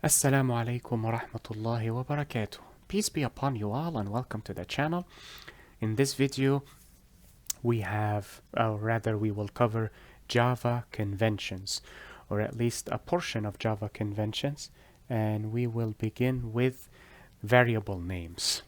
Assalamu alaikum wa rahmatullahi wa barakatuh. Peace be upon you all and welcome to the channel. In this video, we will cover Java conventions, or at least a portion of Java conventions, and we will begin with variable names.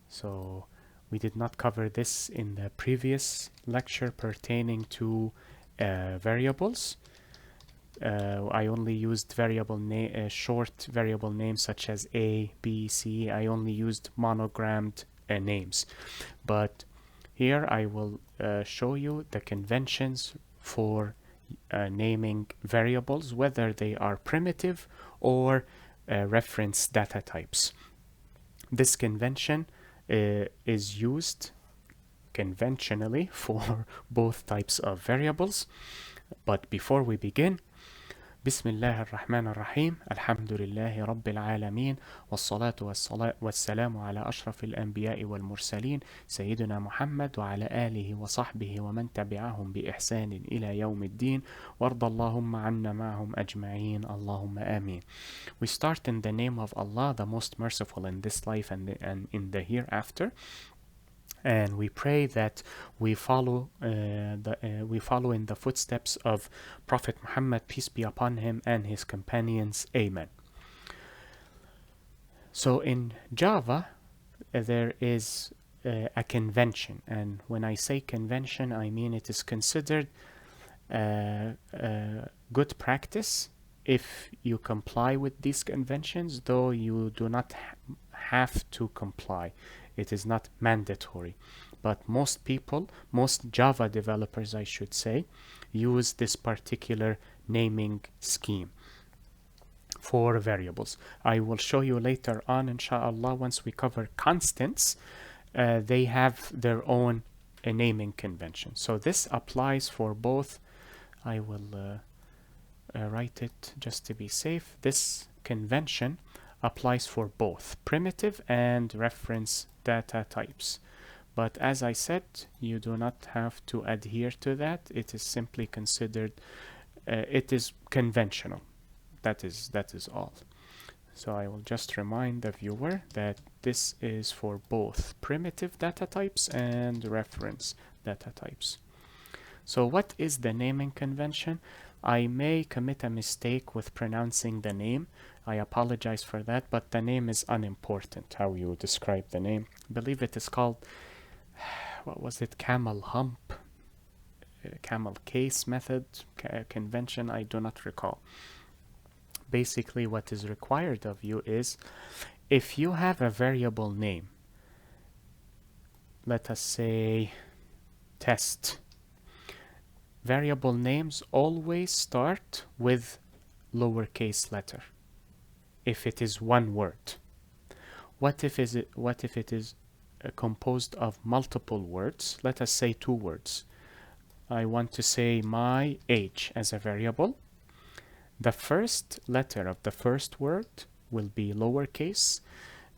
So we did not cover this in the previous lecture pertaining to variables. I only used short variable names such as A, B, C. I only used monogrammed names. But here I will show you the conventions for naming variables, whether they are primitive or reference data types. This convention is used conventionally for both types of variables. But before we begin, بسم الله الرحمن الرحيم الحمد لله رب العالمين والصلاة والسلام على أشرف الأنبياء والمرسلين سيدنا محمد وعلى آله وصحبه ومن تبعهم بإحسان إلى يوم الدين وارض اللهم عنا معهم أجمعين اللهم آمين. We start in the name of Allah, the most merciful in this life and in the hereafter. And we pray that we follow in the footsteps of Prophet Muhammad, peace be upon him, and his companions. Amen. So in Java, there is a convention, and when I say convention, I mean it is considered good practice if you comply with these conventions, though you do not have to comply. It is not mandatory, but most Java developers, I should say, use this particular naming scheme for variables. I will show you later on, inshallah, once we cover constants. They have their own naming convention. So this applies for both. I will write it just to be safe. This convention applies for both primitive and reference data types. But as I said, you do not have to adhere to that. It is simply considered, it is conventional. That is all. So I will just remind the viewer that this is for both primitive data types and reference data types. So what is the naming convention? I may commit a mistake with pronouncing the name. I apologize for that, but the name is unimportant, how you describe the name. I believe it is called, what was it, camel hump, camel case method, convention, I do not recall. Basically, what is required of you is, if you have a variable name, let us say test, variable names always start with lowercase letter if it is one word. What if it is composed of multiple words? Let us say 2 words. I want to say my age as a variable. The first letter of the first word will be lowercase.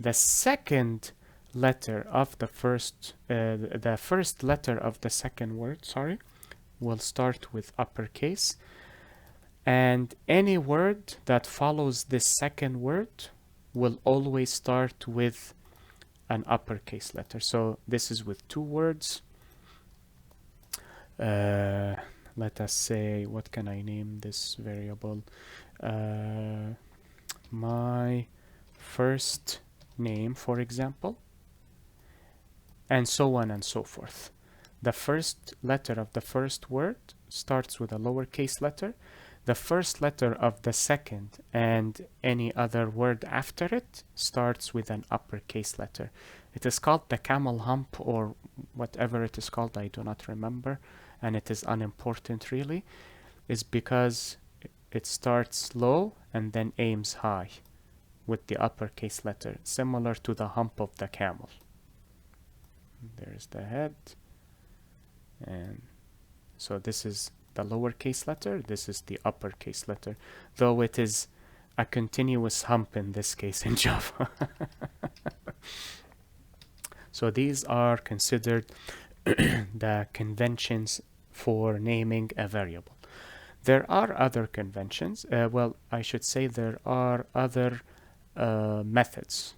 The second letter of the first letter of the second word, will start with uppercase, and any word that follows this second word will always start with an uppercase letter. So this is with 2 words. Let us say, what can I name this variable? My first name, for example, and so on and so forth. The first letter of the first word starts with a lowercase letter. The first letter of the second and any other word after it starts with an uppercase letter. It is called the camel hump, or whatever it is called, I do not remember, and it is unimportant really, is because it starts low and then aims high with the uppercase letter, similar to the hump of the camel. There's the head. And so this is the lowercase letter, this is the uppercase letter, though it is a continuous hump in this case in Java. So these are considered the conventions for naming a variable. There are other conventions. Well, I should say there are other methods,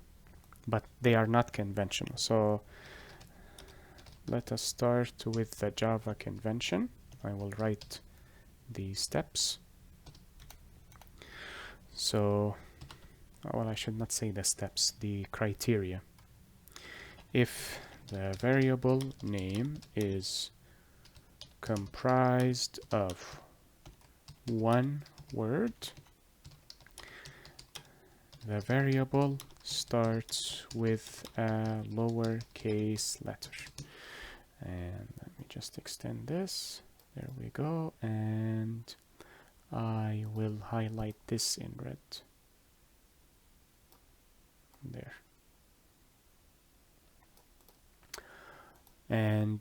but they are not conventional. So let us start with the Java convention. I will write the steps. So, well, I should not say the steps, the criteria. If the variable name is comprised of one word, the variable starts with a lowercase letter. And let me just extend this. There we go. And I will highlight this in red. There. And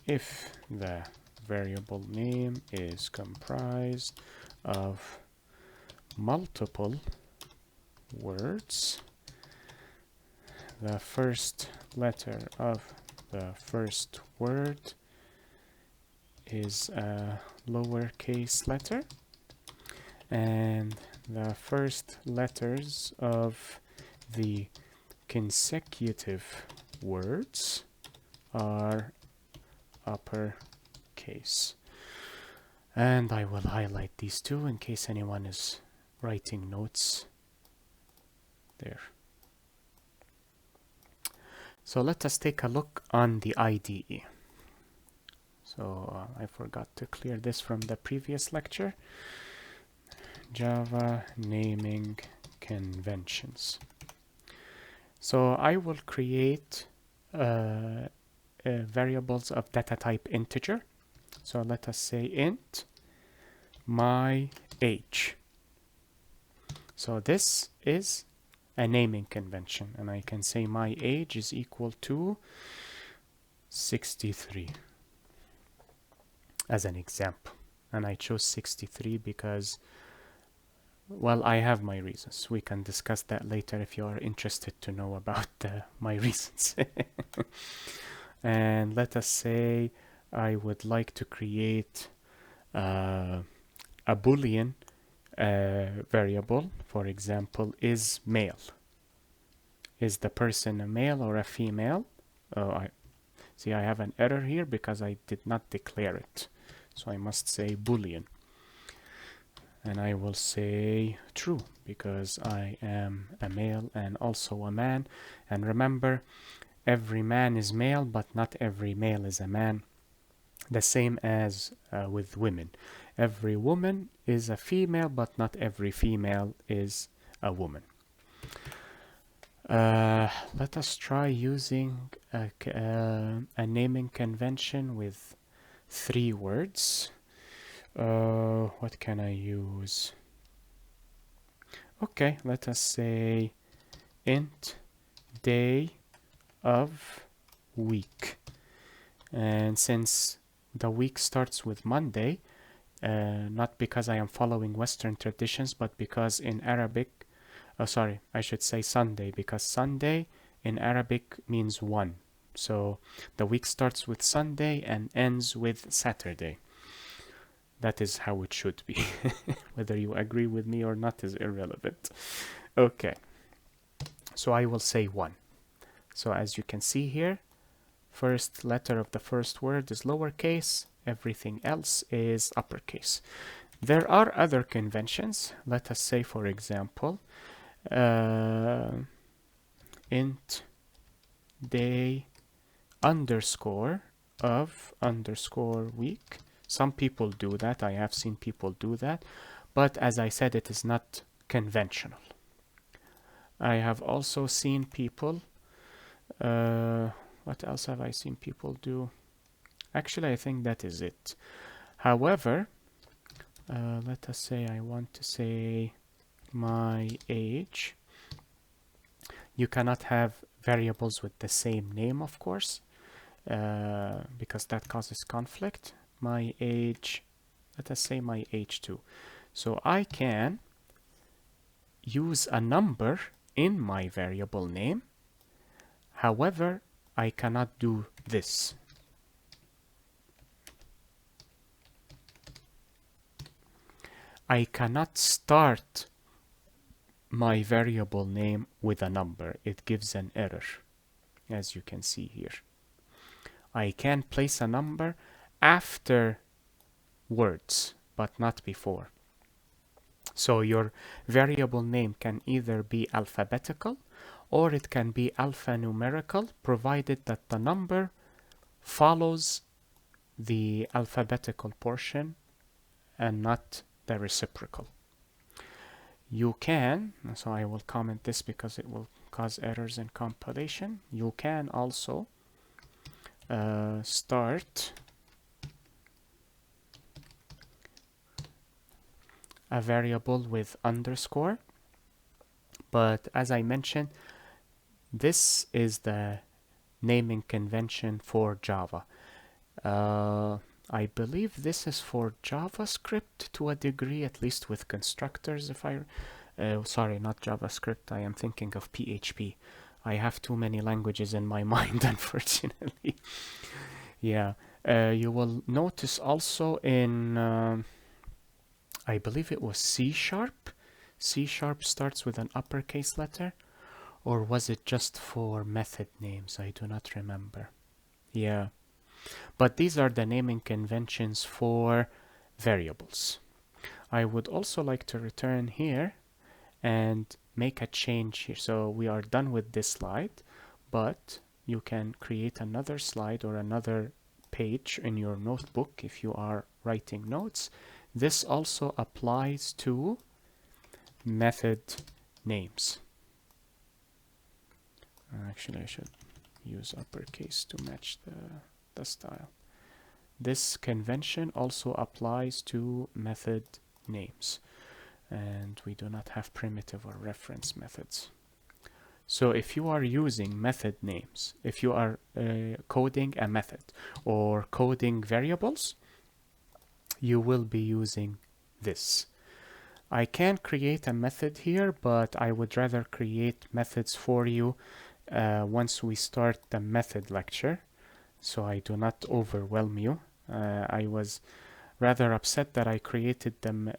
if the variable name is comprised of multiple words, the first letter of the first word is a lowercase letter, and the first letters of the consecutive words are uppercase. And I will highlight these two in case anyone is writing notes there. So let us take a look on the IDE. So I forgot to clear this from the previous lecture. Java naming conventions. So I will create variables of data type integer. So let us say int my age. So this is a naming convention, and I can say my age is equal to 63 as an example. And I chose 63 because, well, I have my reasons. We can discuss that later if you are interested to know about my reasons. And let us say I would like to create a Boolean variable. For example, is male. Is the person a male or a female? Oh, I have an error here because I did not declare it. So I must say Boolean. And I will say true because I am a male and also a man. And remember, every man is male, but not every male is a man. The same as with women. Every woman is a female, but not every female is a woman. Let us try using a naming convention with 3 words. What can I use? Okay, let us say int day of week. And since the week starts with Monday, not because I am following Western traditions, but because in Arabic, sorry, I should say Sunday, because Sunday in Arabic means 1. So the week starts with Sunday and ends with Saturday. That is how it should be. Whether you agree with me or not is irrelevant. Okay, so I will say 1. So as you can see here, first letter of the first word is lowercase, everything else is uppercase. There are other conventions. Let us say, for example, int day underscore of underscore week. Some people do that. I have seen people do that. But as I said, it is not conventional. I have also seen people, what else have I seen people do? Actually, I think that is it. However, let us say I want to say my age. You cannot have variables with the same name, of course, because that causes conflict. My age, let us say my age too. So I can use a number in my variable name. However, I cannot do this. I cannot start my variable name with a number. It gives an error, as you can see here. I can place a number after words, but not before. So your variable name can either be alphabetical or it can be alphanumerical, provided that the number follows the alphabetical portion and not the reciprocal. You can, so I will comment this because it will cause errors in compilation. You can also start a variable with underscore, but as I mentioned, this is the naming convention for Java. I believe this is for JavaScript to a degree, at least with constructors. If I, sorry, not JavaScript. I am thinking of PHP. I have too many languages in my mind, unfortunately. Yeah, you will notice also in, I believe it was C#. C# starts with an uppercase letter, or was it just for method names? I do not remember. Yeah. But these are the naming conventions for variables. I would also like to return here and make a change here. So we are done with this slide, but you can create another slide or another page in your notebook if you are writing notes. This also applies to method names. Actually, I should use uppercase to match the style. This convention also applies to method names, and we do not have primitive or reference methods. So if you are using method names, if you are coding a method or coding variables, you will be using this. I can create a method here, but I would rather create methods for you once we start the method lecture, so I do not overwhelm you. I was rather upset that I created the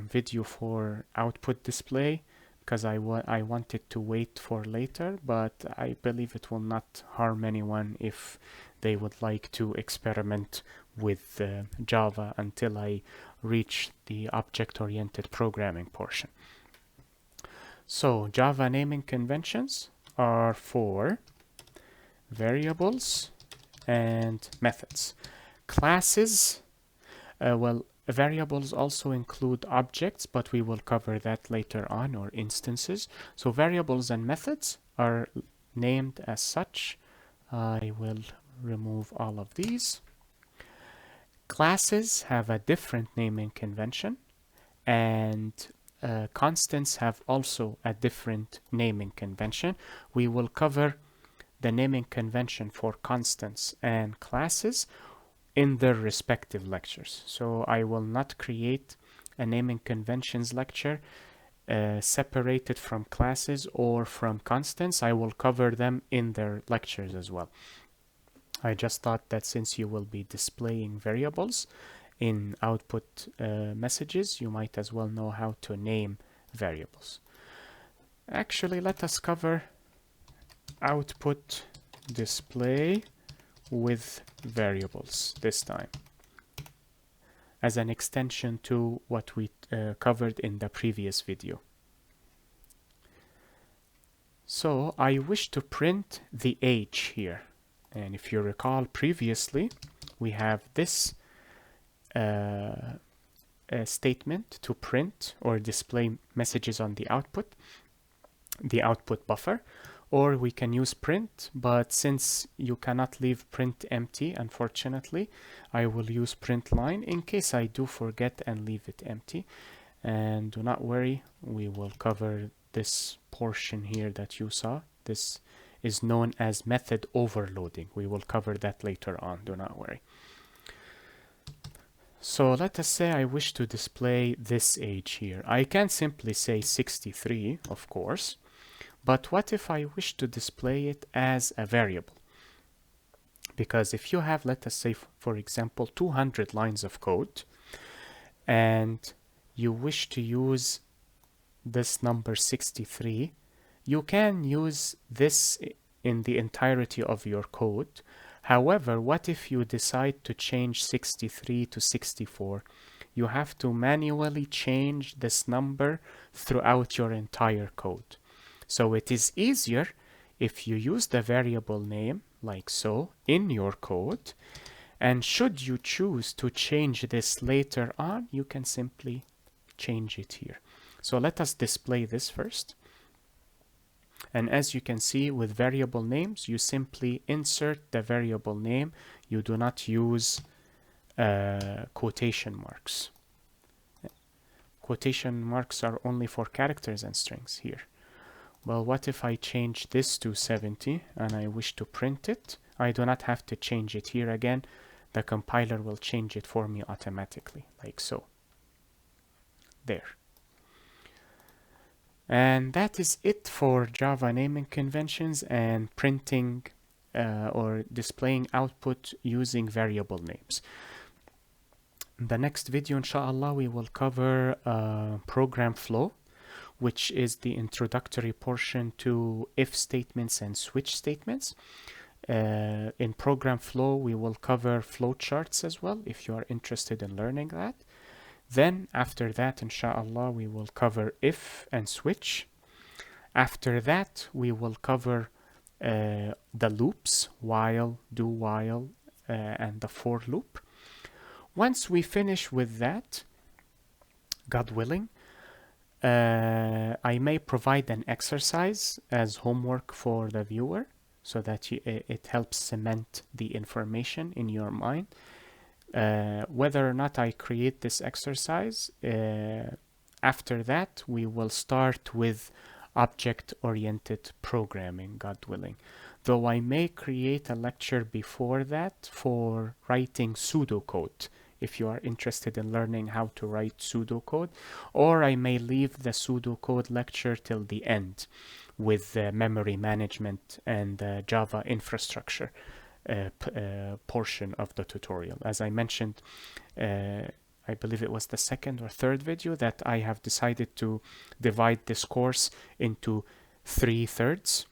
video for output display because I wanted to wait for later, but I believe it will not harm anyone if they would like to experiment with Java until I reach the object-oriented programming portion. So Java naming conventions are for variables and methods. Classes, well, variables also include objects, but we will cover that later on, or instances. So variables and methods are named as such. I will remove all of these. Classes have a different naming convention, and constants have also a different naming convention. We will cover the naming convention for constants and classes in their respective lectures. So I will not create a naming conventions lecture separated from classes or from constants. I will cover them in their lectures as well. I just thought that since you will be displaying variables in output messages, you might as well know how to name variables. Actually, let us cover output display with variables this time, as an extension to what we covered in the previous video. So I wish to print the age here, and if you recall previously, we have this statement to print or display messages on the output buffer, or we can use print, but since you cannot leave print empty, unfortunately, I will use print line in case I do forget and leave it empty. And do not worry, we will cover this portion here that you saw. This is known as method overloading. We will cover that later on, do not worry. So let us say I wish to display this age here. I can simply say 63, of course. But what if I wish to display it as a variable? Because if you have, let us say, for example, 200 lines of code, and you wish to use this number 63, you can use this in the entirety of your code. However, what if you decide to change 63 to 64? You have to manually change this number throughout your entire code. So it is easier if you use the variable name, like so, in your code. And should you choose to change this later on, you can simply change it here. So let us display this first. And as you can see, with variable names, you simply insert the variable name. You do not use quotation marks. Quotation marks are only for characters and strings here. Well, what if I change this to 70 and I wish to print it? I do not have to change it here again. The compiler will change it for me automatically, like so. There. And that is it for Java naming conventions and printing or displaying output using variable names. In the next video, inshallah, we will cover program flow, which is the introductory portion to if statements and switch statements. In program flow, we will cover flowcharts as well, if you are interested in learning that. Then after that, inshallah, we will cover if and switch. After that, we will cover the loops, while, do while, and the for loop. Once we finish with that, God willing, I may provide an exercise as homework for the viewer so that it helps cement the information in your mind. Whether or not I create this exercise, after that we will start with object-oriented programming, God willing. Though I may create a lecture before that for writing pseudocode, if you are interested in learning how to write pseudocode, or I may leave the pseudocode lecture till the end with memory management and Java infrastructure portion of the tutorial. As I mentioned, I believe it was the second or third video that I have decided to divide this course into 3/3.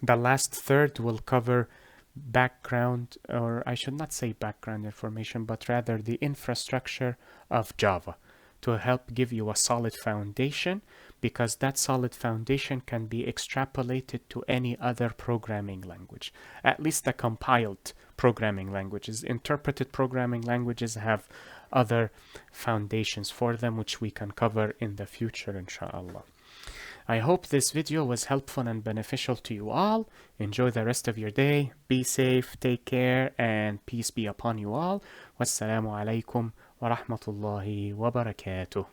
The last third will cover background, or I should not say background information, but rather the infrastructure of Java to help give you a solid foundation, because that solid foundation can be extrapolated to any other programming language, at least the compiled programming languages. Interpreted programming languages have other foundations for them, which we can cover in the future, inshallah. I hope this video was helpful and beneficial to you all. Enjoy the rest of your day. Be safe, take care, and peace be upon you all. Wassalamu alaikum wa rahmatullahi wa barakatuh.